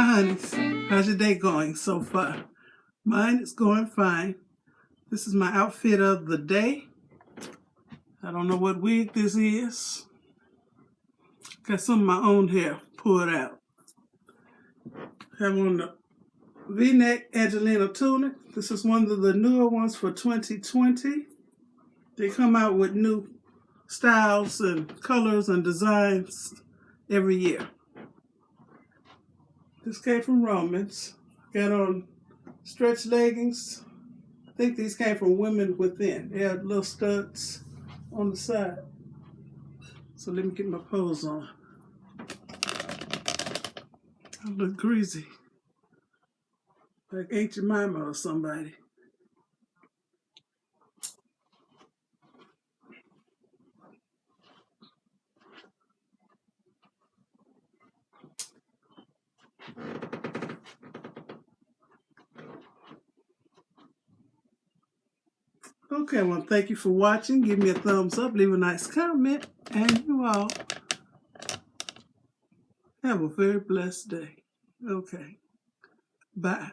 honeys. How's your day going so far? Mine is going fine. This is my outfit of the day. I don't know what wig this is. Got some of my own hair pulled out. Have on the V-neck Angelina Tunic. This is one of the newer ones for 2020. They come out with new styles and colors and designs every year. This came from ROAMAN'S. Got on stretch leggings. I think these came from Women Within. They had little studs on the side. So let me get my pose on. I look greasy. Like Aunt Jemima or somebody. Okay, well, thank you for watching. Give me a thumbs up, leave a nice comment, and you all have a very blessed day. Okay, bye.